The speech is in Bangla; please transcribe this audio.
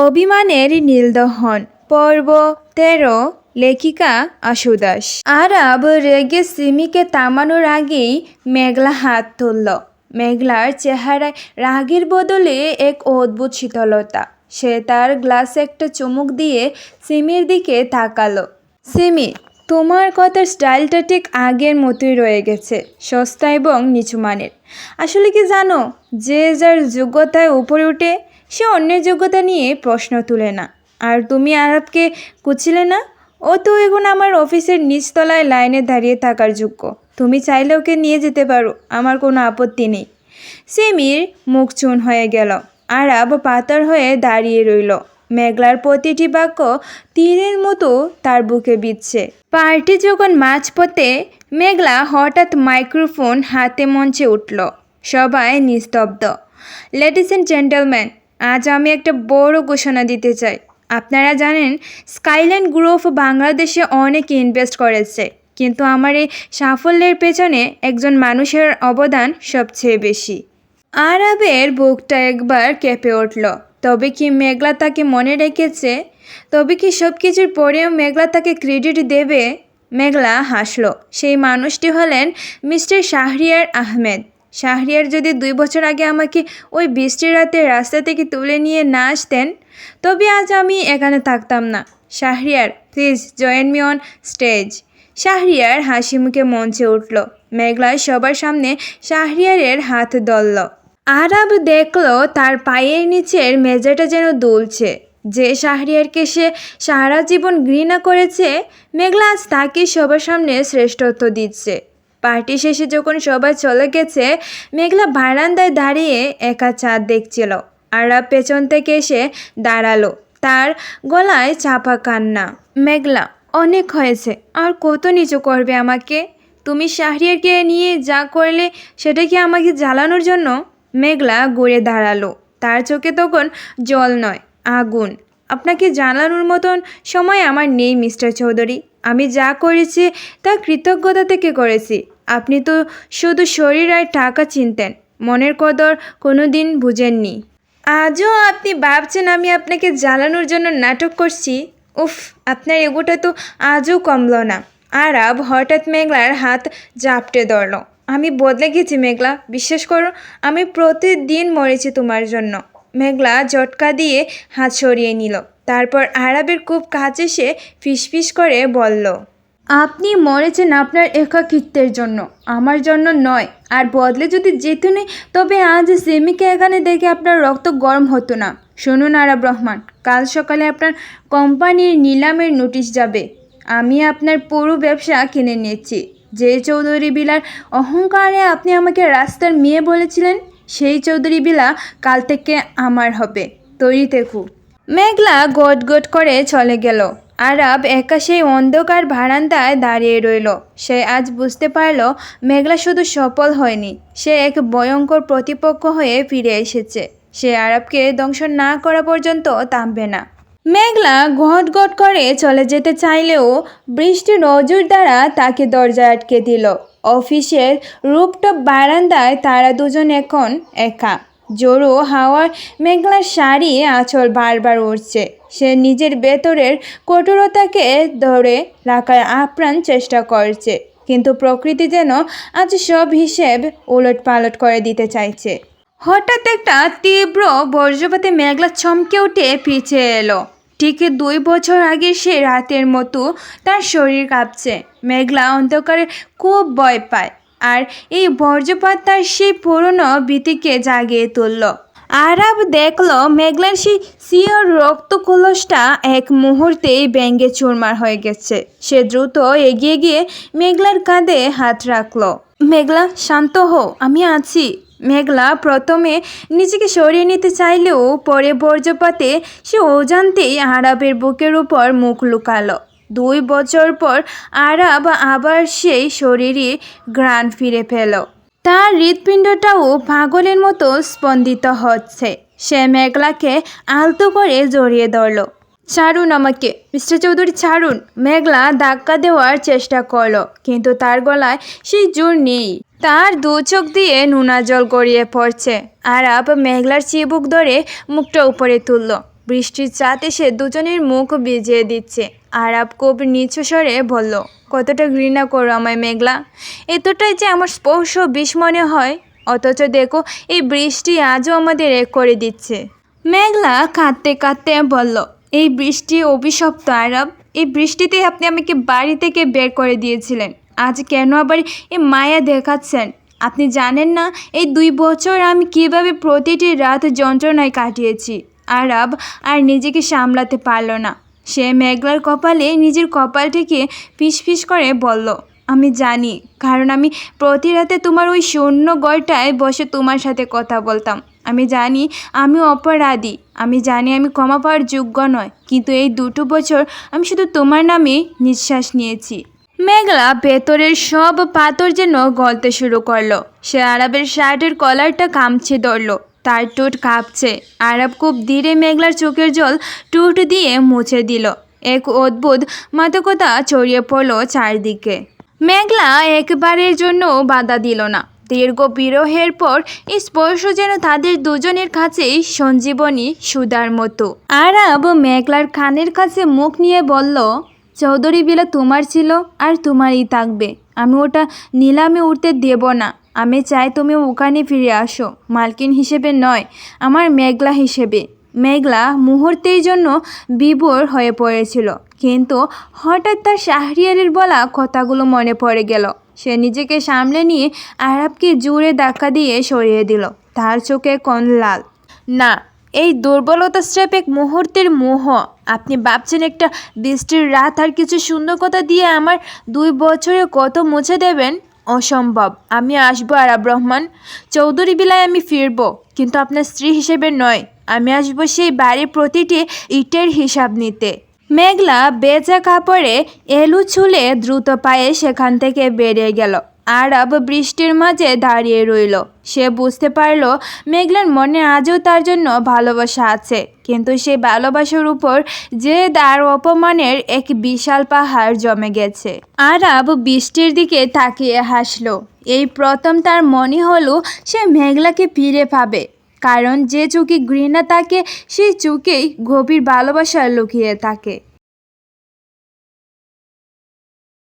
অভিমানের নীলদহন পর্ব ১৩ লেখিকা আশু দাস। আরাব রেগে সিমিকে থামানোর আগেই মেঘলা হাত তুলল। মেঘলার চেহারায় রাগের বদলে এক অদ্ভুত শীতলতা। সে তার গ্লাসে একটা চুমুক দিয়ে সিমির দিকে তাকালো। সিমি, তোমার কথার স্টাইলটা ঠিক আগের মতোই রয়ে গেছে, সস্তা এবং নিচু মানের। আসলে কি জানো, যে যার যোগ্যতায় উপরে উঠে সে অন্যের যোগ্যতা নিয়ে প্রশ্ন তুলে না। আর তুমি আরবকে কুচিলে না? ও তো এখন আমার অফিসের নিচতলায় লাইনে দাঁড়িয়ে থাকার যোগ্য। তুমি চাইলে ওকে নিয়ে যেতে পারো, আমার কোনো আপত্তি নেই। সিমির মুখ চুন হয়ে গেল। আরব পাথর হয়ে দাঁড়িয়ে রইল। মেঘলার প্রতিটি বাক্য তীরের মতো তার বুকে বিঁধছে। পার্টি যখন মাঝপথে, মেঘলা হঠাৎ মাইক্রোফোন হাতে মঞ্চে উঠল। সবাই নিস্তব্ধ। লেডিস অ্যান্ড জেন্টলম্যান, আজ আমি একটা বড় ঘোষণা দিতে চাই। আপনারা জানেন, স্কাইল্যান্ড গ্রুপ বাংলাদেশে অনেক ইনভেস্ট করেছে, কিন্তু আমার এই সাফল্যের পেছনে একজন মানুষের অবদান সবচেয়ে বেশি। আরবের বুকটা একবার কেঁপে উঠল। তবে কি মেঘলা তাকে মনে রেখেছে? তবে কি সব কিছুর পরেও মেঘলা তাকে ক্রেডিট দেবে? মেঘলা হাসল। সেই মানুষটি হলেন মিস্টার শাহরিয়ার আহমেদ। শাহরিয়ার যদি 2 বছর আগে আমাকে ওই বৃষ্টির রাতে রাস্তা থেকে তুলে নিয়ে না আসতেন, তবে আজ আমি এখানে থাকতাম না। Shahriar, please join me on stage. Shahriar হাসি মুখে মঞ্চে উঠল। মেঘলা সবার সামনে শাহরিয়ারের হাত ধরল। আরব দেখল তার পায়ের নিচের মেঝেটা যেন দুলছে। যে শাহরিয়ারকে সে সারা জীবন ঘৃণা করেছে, মেঘলা আজ তাকে সবার সামনে শ্রেষ্ঠত্ব দিচ্ছে। পার্টি শেষে যখন সবাই চলে গেছে, মেঘলা বারান্দায় দাঁড়িয়ে একা চাঁদ দেখছিল। আরব পেছন থেকে এসে দাঁড়ালো, তার গলায় চাপা কান্না। মেঘলা, অনেক হয়েছে, আর কত নিচু করবে আমাকে? তুমি শাহরিয়ারকে নিয়ে যা করলে, সেটা কি আমাকে জ্বালানোর জন্য? মেঘলা ঘুরে দাঁড়ালো। তার চোখে তখন জল নয়, আগুন। আপনাকে জানানোর মতন সময় আমার নেই মিস্টার চৌধুরী। আমি যা করেছি তা কৃতজ্ঞতা থেকে করেছি। আপনি তো শুধু শরীর আর টাকা চিনতেন, মনের কদর কোনো দিন বুঝেননি। আজও আপনি ভাবছেন আমি আপনাকে জ্বালানোর জন্য নাটক করছি? উফ, আপনার এগোটা তো আজও কমল না। আরব হঠাৎ মেঘলার হাত জাপটে ধরল। আমি বদলে গেছি মেঘলা, বিশ্বাস করো, আমি প্রতিদিন মরেছি তোমার জন্য। মেঘলা ঝটকা দিয়ে হাত সরিয়ে নিল। তারপর আরবের খুব কাছে এসে ফিসফিস করে বলল, আপনি মরেছেন আপনার একাকিত্বের জন্য, আমার জন্য নয়। আর বদলে যদি যেতুনি, তবে আজ সিমিকে এখানে দেখে আপনার রক্ত গরম হতো না। শুনুন আরব রহমান, কাল সকালে আপনার কোম্পানির নিলামের নোটিশ যাবে। আমি আপনার পুরো ব্যবসা কিনে নিয়েছি। যে চৌধুরী বিলার অহংকারে আপনি আমাকে রাস্তার মেয়ে বলেছিলেন, সেই চৌধুরী বিলা কাল থেকে আমার হবে। তৈরি থেকু। মেঘলা গট গট করে চলে গেল। আরব একা সেই অন্ধকার বারান্দায় দাঁড়িয়ে রইল। সে আজ বুঝতে পারল, মেঘলা শুধু সফল হয়নি, সে এক ভয়ঙ্কর প্রতিপক্ষ হয়ে ফিরে এসেছে। সে আরবকে ধ্বংস না করা পর্যন্ত থামবে না। মেঘলা ঘট ঘট করে চলে যেতে চাইলেও বৃষ্টির নজর দ্বারা তাকে দরজা আটকে দিল। অফিসের রুপটপ বারান্দায় তারা দুজন এখন একা। জোরো হাওয়ার মেঘলার শাড়ি আঁচল বারবার উঠছে। সে নিজের ভেতরের কঠোরতাকে ধরে রাখার আপ্রাণ চেষ্টা করছে, কিন্তু প্রকৃতি যেন আজ সব হিসেব উলট পালট করে দিতে চাইছে। হঠাৎ একটা তীব্র বজ্রপাতে মেঘলা চমকে উঠে পিছিয়ে এলো। ঠিক 2 বছর আগে সে রাতের মতো তার শরীর কাঁপছে। মেঘলা অন্ধকারে খুব ভয় পায়, আর এই বজ্রপাত তার সেই পুরনো ভীতিকে জাগিয়ে তুলল। আরব দেখল মেঘলার সেই সিওর রক্ত কলসটা এক মুহূর্তেই ভেঙে চুরমার হয়ে গেছে। সে দ্রুত এগিয়ে গিয়ে মেঘলার কাঁধে হাত রাখল। মেঘলা, শান্ত হও, আমি আছি। মেঘলা প্রথমে নিজেকে সরিয়ে নিতে চাইলেও পরে বজ্রপাতে সে অজান্তেই আরবের বুকের উপর মুখ লুকালো। 2 বছর পর আরব আবার সেই শরীরে ঘ্রাণ ফিরে পেল। তার হৃৎপিণ্ডটাও পাগলের মতো স্পন্দিত হচ্ছে। সে মেঘলাকে আলতো করে জড়িয়ে ধরল। ছাড়ুন আমাকে, মিস্টার চৌধুরী, ছাড়ুন। মেঘলা ধাক্কা দেওয়ার চেষ্টা করলো, কিন্তু তার গলায় সেই জোর নেই। তার 2 চোখ দিয়ে নোনা জল গড়িয়ে পড়ছে। আরব মেঘলার চিবুক ধরে মুখটা উপরে তুলল। বৃষ্টির চাঁদ এসে দুজনের মুখ ভিজিয়ে দিচ্ছে। আরাব খুব নিচু স্বরে বলল, কতটা ঘৃণা করো আমায় মেঘলা, এতটাই যে আমার স্পর্শ বিষ মনে হয়। অথচ দেখো এই বৃষ্টি আজও আমাদের এক করে দিচ্ছে। মেঘলা কাঁদতে কাঁদতে বলল, এই বৃষ্টি অভিশপ্ত আরব, এই বৃষ্টিতে আপনি আমাকে বাড়ি থেকে বের করে দিয়েছিলেন, আজ কেন আবার এই মায়া দেখাচ্ছেন? আপনি জানেন না এই 2 বছর আমি কিভাবে প্রতিটি রাত যন্ত্রণায় কাটিয়েছি। আরব আর নিজেকে সামলাতে পারল না। সে মেঘলার কপালে নিজের কপালটিকে ফিসফিস করে বলল, আমি জানি, কারণ আমি প্রতি রাতে তোমার ওই শূন্য ঘরটায় বসে তোমার সাথে কথা বলতাম। আমি জানি আমি অপরাধী, আমি জানি আমি ক্ষমা পাওয়ার যোগ্য নয়, কিন্তু এই 2 বছর আমি শুধু তোমার নামে নিঃশ্বাস নিয়েছি। মেঘলা ভেতরের সব পাথর যেন গলতে শুরু করলো। সে আরবের শার্টের কলারটা কামছে ধরল, তার ঠোঁট কাঁপছে। আরব খুব ধীরে মেঘলার চোখের জল ঠোঁট দিয়ে মুছে দিল। এক অদ্ভুত মাদকতা ছড়িয়ে পড়ল চারদিকে। মেঘলা একবারের জন্য বাধা দিল না। দীর্ঘ বিরহের পর এই স্পর্শ যেন তাদের দুজনের কাছেই সঞ্জীবনী সুধার মতো। আরব মেঘলার কানের কাছে মুখ নিয়ে বলল, চৌধুরী বিলা তোমার ছিল আর তোমারই থাকবে। আমি ওটা নিলামে উঠতে দেব না। আমি চাই তুমি ওখানে ফিরে আসো, মালকিন হিসেবে নয়, আমার মেঘলা হিসেবে। মেঘলা মুহূর্তের জন্য বিভোর হয়ে পড়েছিল, কিন্তু হঠাৎ তার শাহরিয়ারের বলা কথাগুলো মনে পড়ে গেল। সে নিজেকে সামলে নিয়ে আরবকে জোরে ধাক্কা দিয়ে সরিয়ে দিল। তার চোখে কোন লাল। না, এই দুর্বলতা স্রেফ এক মুহূর্তের মোহ। আপনি ভাবছেন একটা বৃষ্টির রাত আর কিছু সুন্দর কথা দিয়ে আমার 2 বছরে কত মুছে দেবেন? অসম্ভব। আমি আসবো আরব রহমান, চৌধুরী বিলায় আমি ফিরব, কিন্তু আপনার স্ত্রী হিসেবে নয়। আমি আসবো সেই বাড়ির প্রতিটি ইটের হিসাব নিতে। মেঘলা বেচা কাপড়ে এলু ছুলে দ্রুত পায়ে সেখান থেকে বেরিয়ে গেল। আরব বৃষ্টির মাঝে দাঁড়িয়ে রইল। সে বুঝতে পারল মেঘলার মনে আজও তার জন্য ভালোবাসা আছে, কিন্তু সেই ভালোবাসার উপর জেদ আর অপমানের এক বিশাল পাহাড় জমে গেছে। আরব বৃষ্টির দিকে তাকিয়ে হাসল। এই প্রথম তার মনে হলো সে মেঘলাকে ফিরে পাবে, কারণ যে চোখে ঘৃণা থাকে সেই চোখেই গভীর ভালোবাসা লুকিয়ে থাকে।